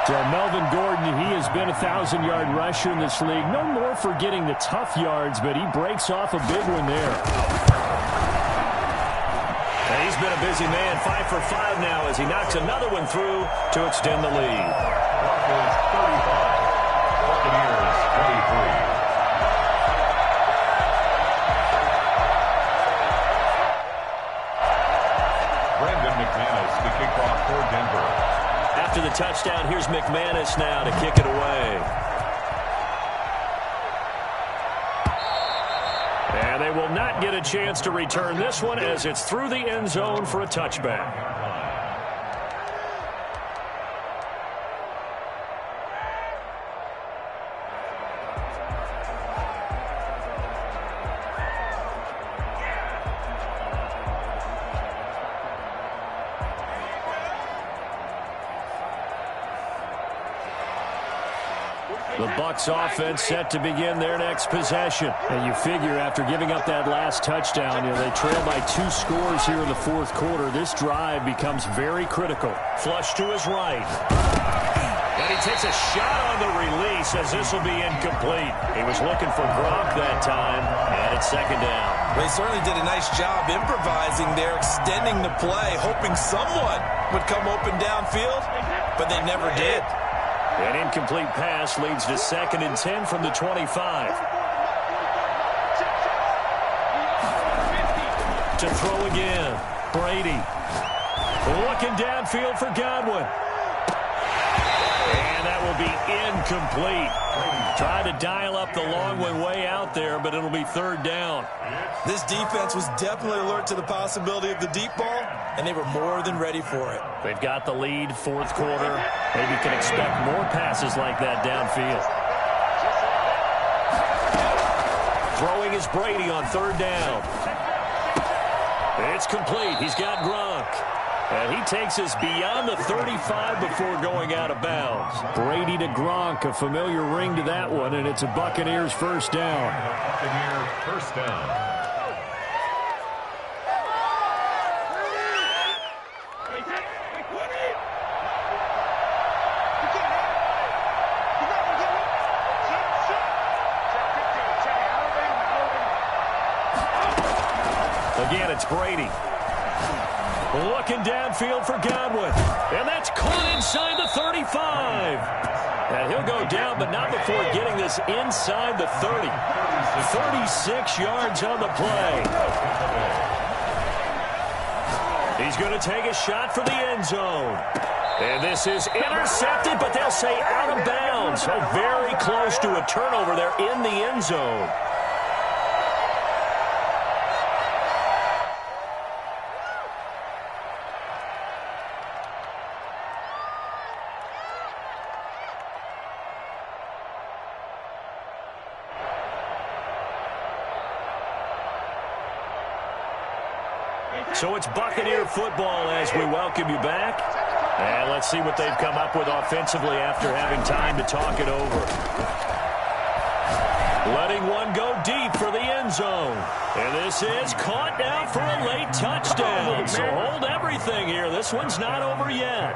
So Melvin Gordon, he has been a 1,000-yard rusher in this league. No more for getting the tough yards, but he breaks off a big one there. And he's been a busy man, 5 for 5 now as he knocks another one through to extend the lead. Broncos 35, Buccaneers 23. The kickoff for Denver. After the touchdown, here's McManus now to kick it away. And they will not get a chance to return this one as it's through the end zone for a touchback. The Bucs offense set to begin their next possession. And you figure after giving up that last touchdown, they trail by 2 scores here in the fourth quarter. This drive becomes very critical. Flush to his right. And he takes a shot on the release as this will be incomplete. He was looking for Gronk that time, and it's second down. They certainly did a nice job improvising there, extending the play, hoping someone would come open downfield, but they never did. An incomplete pass leads to 2nd and 10 from the 25. To throw again. Brady. Looking downfield for Godwin. And that will be incomplete. Try to dial up the long one way out there, but it'll be 3rd down. This defense was definitely alert to the possibility of the deep ball, and they were more than ready for it. They've got the lead, fourth quarter. Maybe can expect more passes like that downfield. Throwing is Brady on 3rd down. It's complete. He's got Gronk. And he takes us beyond the 35 before going out of bounds. Brady to Gronk, a familiar ring to that one, and it's a Buccaneers first down. Buccaneers first down. Again, it's Brady. Looking downfield for Godwin. And that's caught inside the 35. And he'll go down, but not before getting this inside the 30. 36 yards on the play. He's going to take a shot for the end zone. And this is intercepted, but they'll say out of bounds. So very close to a turnover there in the end zone. So it's Buccaneer football as we welcome you back. And let's see what they've come up with offensively after having time to talk it over. Letting one go deep for the end zone. And this is caught now for a late touchdown. So hold everything here. This one's not over yet.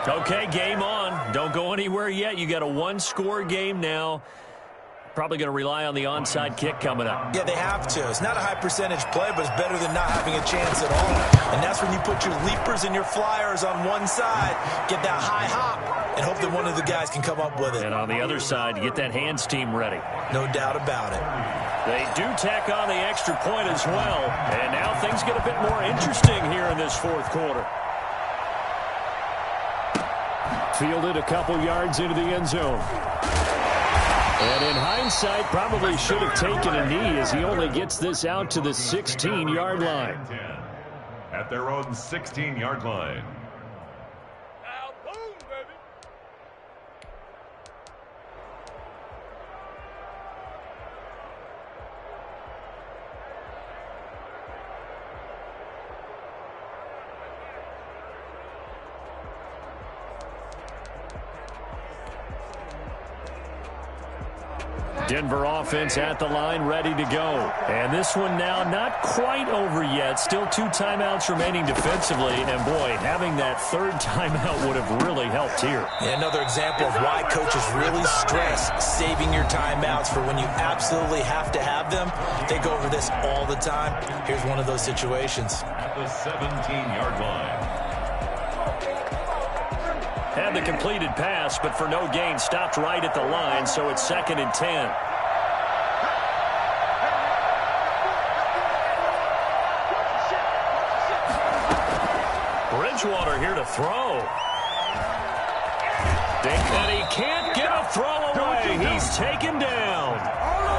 Okay, game on. Don't go anywhere yet. You got a 1-score game now. Probably going to rely on the onside kick coming up. Yeah, they have to. It's not a high percentage play, but it's better than not having a chance at all. And that's when you put your leapers and your flyers on one side, get that high hop, and hope that one of the guys can come up with it. And on the other side, you get that hands team ready. No doubt about it. They do tack on the extra point as well. And now things get a bit more interesting here in this fourth quarter. Fielded a couple yards into the end zone. And in hindsight, probably should have taken a knee as he only gets this out to the 16-yard line. At their own 16-yard line. Denver offense at the line, ready to go. And this one now not quite over yet. Still 2 timeouts remaining defensively. And, boy, having that 3rd timeout would have really helped here. Yeah, another example of why coaches really stress saving your timeouts for when you absolutely have to have them. They go over this all the time. Here's one of those situations. At the the 17-yard line. Had the completed pass, but for no gain, stopped right at the line, so it's 2nd and 10. Bridgewater here to throw. And he can't get a throw away. He's taken down.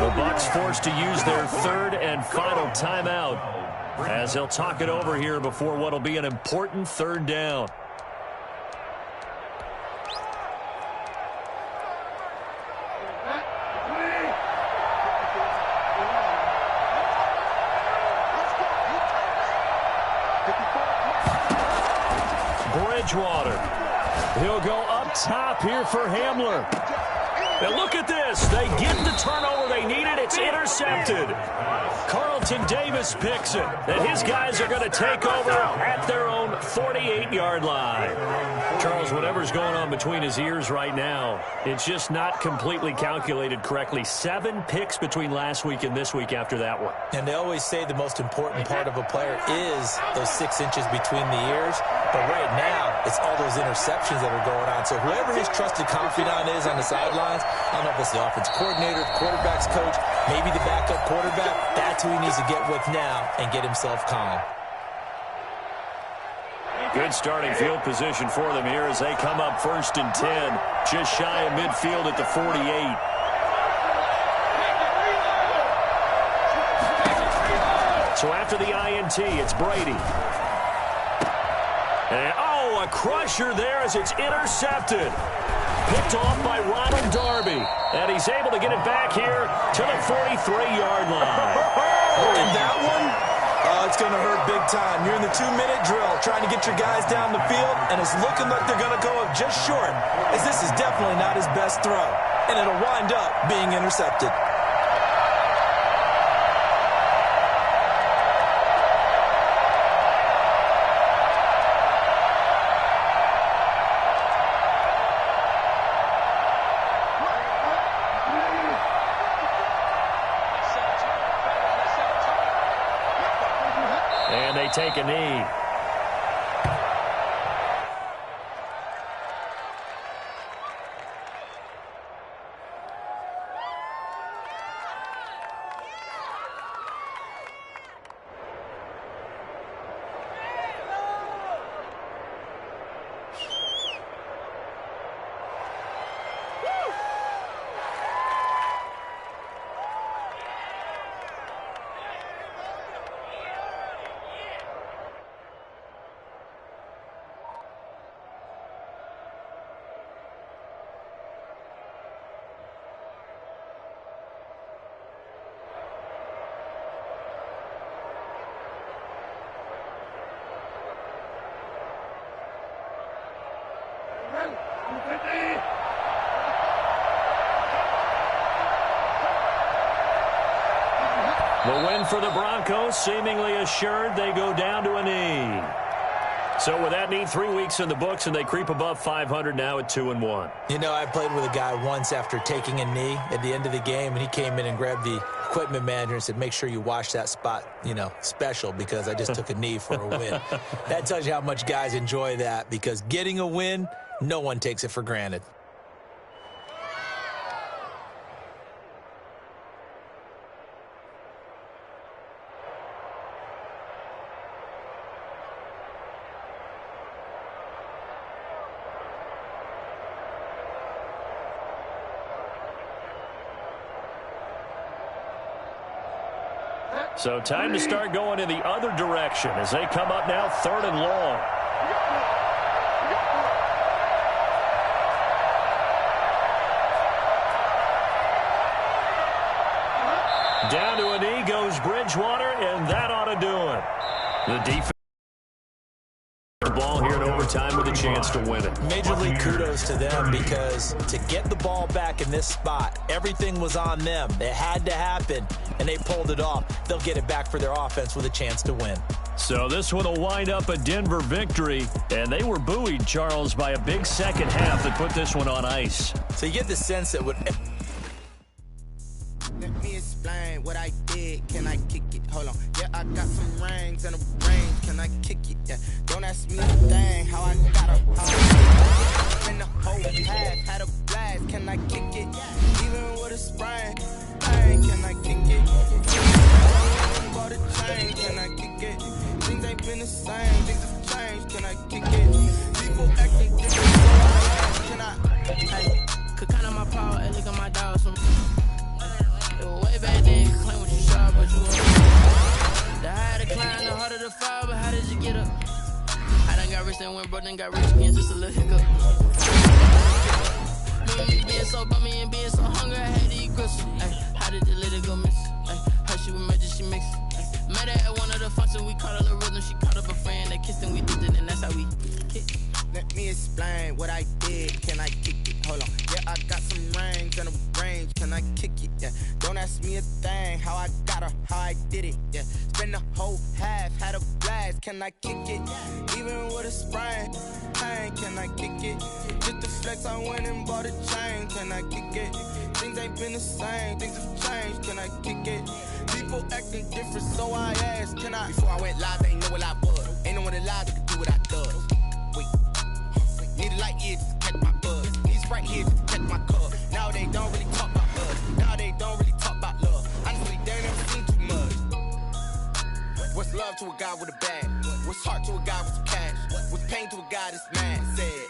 The Bucs forced to use their 3rd and final timeout as they'll talk it over here before what will be an important 3rd down. Bridgewater. He'll go up top here for Hamler. And look at this. They get the turnover they needed. It's intercepted. Carlton Davis picks it. And his guys are going to take over at their own 48-yard line. Charles, whatever's going on between his ears right now, it's just not completely calculated correctly. 7 picks between last week and this week after that one. And they always say the most important part of a player is those 6 inches between the ears. But right now, it's all those interceptions that are going on. So whoever his trusted confidant is on the sidelines, I don't know if it's the offense coordinator, the quarterback's coach, maybe the backup quarterback, that's who he needs to get with now and get himself calm. Good starting field position for them here as they come up 1st and 10, just shy of midfield at the 48. So after the INT, it's Brady. And, a crusher there as it's intercepted. Picked off by Ronald Darby. And he's able to get it back here to the 43-yard line. And that one, it's going to hurt big time. You're in the 2-minute drill trying to get your guys down the field, and it's looking like they're going to go up just short, as this is definitely not his best throw. And it'll wind up being intercepted. And they take a knee. The win for the Broncos, seemingly assured. They go down to a knee. So with that knee, 3 weeks in the books, and they creep above 500 now at 2-1. You know, I played with a guy once after taking a knee at the end of the game, and he came in and grabbed the equipment manager and said, make sure you wash that spot, special, because I just took a knee for a win. That tells you how much guys enjoy that, because getting a win, no one takes it for granted. So time to start going in the other direction as they come up now 3rd and long. Down to a knee goes Bridgewater, and that ought to do it. The defense ball here in overtime with a chance to win it. Major league kudos to them, because to get the ball back in this spot, everything was on them. It had to happen, and they pulled it off. They'll get it back for their offense with a chance to win. So this one will wind up a Denver victory, and they were buoyed, Charles, by a big second half that put this one on ice. So you get the sense that Let me explain what I did. Can I kick it? Hold on. Yeah, I got some rings and a range. Can I kick it? Yeah. Don't ask me a thing, how I got her, how I in the whole half, had a blast, can I kick it? Even with a sprain, bang, can I kick it? Bought a chain, can I kick it? Things ain't been the same, things have changed, can I kick it? People acting different, so I ask, can I? Hey, could count on my power, and look at my dogs. Way back then, claim what you saw, but you won't. The higher the climb, the harder the fall, but how did you get up? I done got rich and went broke, then got rich again, just a little hiccup. Remember me being so bummy and being so hungry, I had to eat crystals. How did the little go miss? How she was magic, she mixed. Met her at one of the functions, we caught her the rhythm, she caught up a friend, they kissed and we did it, and that's how we kick. Let me explain what I did, can I kick it? Hold on, yeah, I got some rings and a range, can I kick it? Yeah, don't ask me a thing, how I got her, how I did it? Yeah, spend the whole half, had a blast, can I kick it? Even with a sprain, pain, can I kick it? Just the flex, I went and bought a chain, can I kick it? Things ain't been the same, things have changed, can I kick it? People acting different, so I asked, can I? Before I went live, they ain't know what I was. Ain't no one alive that could do what I does. Wait, need a light here just to catch my buzz. Need Sprite here just to catch my cup. Now they don't really talk about us. Now they don't really talk about love. Honestly, they ain't never seen too much. What's love to a guy with a bag? What's heart to a guy with some cash? What's pain to a guy that's mad? Said.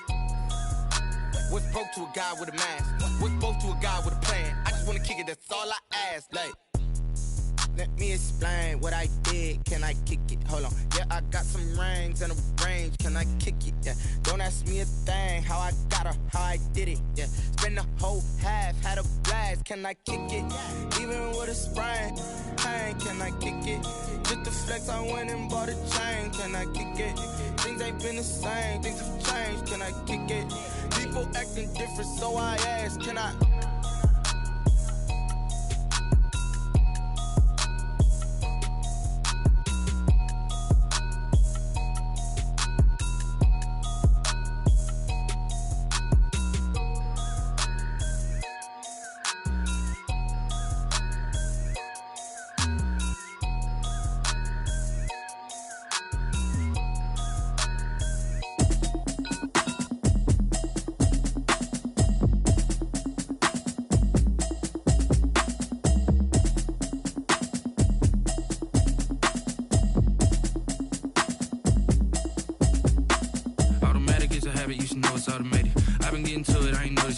What's broke to a guy with a mask? What's both to a guy with a plan? I just wanna kick it, that's all I ask. Like, let me explain what I did, can I kick it? Hold on, yeah, I got some rings and a range, can I kick it? Yeah, don't ask me a thing, how I got her, how I did it? Yeah, spend the whole half, had a blast, can I kick it? Even with a sprain, pain, can I kick it? Just the flex, I went and bought a chain, can I kick it? Things ain't been the same, things have changed, can I kick it? People acting different, so I ask, can I?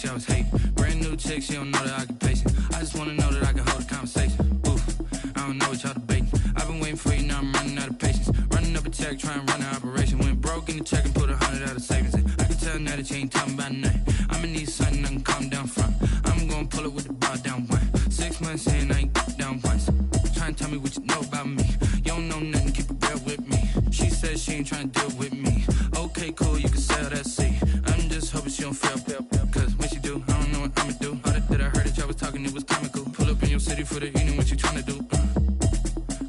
I was hating. Brand new chick, she don't know the occupation. I just wanna know that I can hold a conversation. Oof, I don't know what y'all debating. I've been waiting for you, now I'm running out of patience. Running up a check, trying to run an operation. Went broke in the check and put 100 out of savings in. I can tell now that you ain't talking about nothing. I'ma need something I can calm down from. I'm gonna pull it with the bar down one. 6 months in, I ain't down once. Trying to tell me what you know about me. You don't know nothing, keep it real with me. She said she ain't trying to deal with me. Okay, cool, you can sell that seat. I'm just hoping she don't fail. Cause when she do, I don't know what I'ma do. All that I heard that y'all was talking, it was comical. Pull up in your city for the evening, what you tryna do?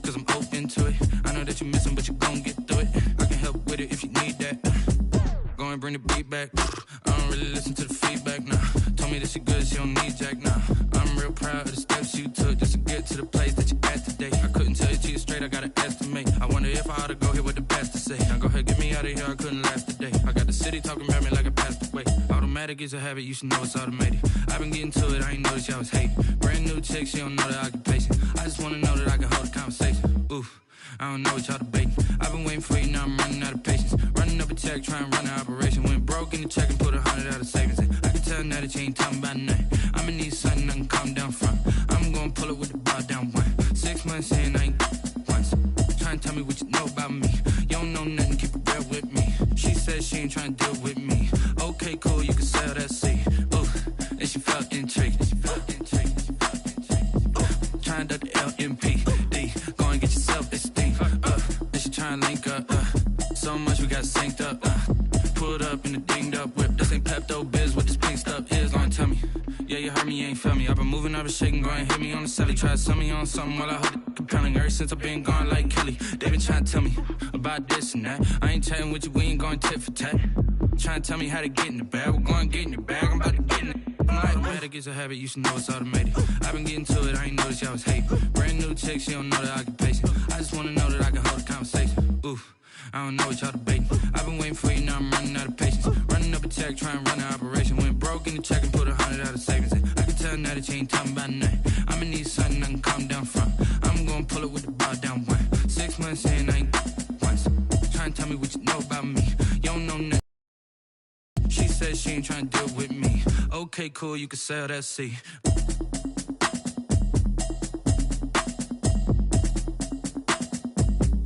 Cause I'm open to it. I know that you missing, but you gon' get through it. I can help with it if you need that. Go and bring the beat back. I don't really listen to the feedback, nah. Told me that she good, she don't need Jack, nah. I'm real proud of the steps you took just to get to the place that you at today. I couldn't tell you to you straight, I gotta estimate. I wonder if I ought to go here with the best to say. Now go ahead, get me out of here, I couldn't last today. I got the city talking about me like I passed away. Automatic is a habit, you should know it's automated. I've been getting to it, I ain't noticed y'all was hating. Brand new chick, she don't know the occupation. I just wanna know that I can hold a conversation. Oof, I don't know what y'all debating. I've been waiting for you, now I'm running out of patience. Running up a check, trying to run an operation. Went broke in the check and put 100 out of savings in. I can tell now that you ain't talking about nothing. I'ma need something I can calm down from. I'm gonna pull it with the bar down one. 6 months in, I ain't once. Trying to tell me what you know about me. You don't know nothing, keep it real with me. She said she ain't trying to deal with me. Okay, cool, you can sell that seat. Ooh, and she felt intrigued. Trying to the LMPD. Go and get your self-esteem. And she trying to link up. So much we got synced up. Pulled up in the dinged up whip. This ain't Pepto-Biz, what this pink stuff is. Long tell me. Yeah, you heard me, you ain't felt me. I've been moving, I've been shaking, go and hit me on the celly. Try to sell me on something while I hold it compelling. Ever since I've been gone like Kelly, they been trying to tell me about this and that. I ain't chatting with you, we ain't going tit for tat. Trying to tell me how to get in the bag. We're going to get in the bag, I'm about to get in it. Automatic is a habit, you should know it's automated. I've been getting to it, I ain't noticed y'all was hating. Brand new chick, she don't know the occupation. I just wanna know that I can hold a conversation. Oof, I don't know what y'all debating. I've been waiting for you, now I'm running out of patience. Running up a check, trying to run an operation. Went broke in the check and put 100 out of savings in. I can tell now that you ain't talking about nothing. I'ma need something I can calm down from. I'm gonna pull it with the bar down one. 6 months in, I ain't once. Trying to tell me what you know about me. You don't know nothing. She said she ain't trying to deal with me. Okay, cool, you can sell that seat.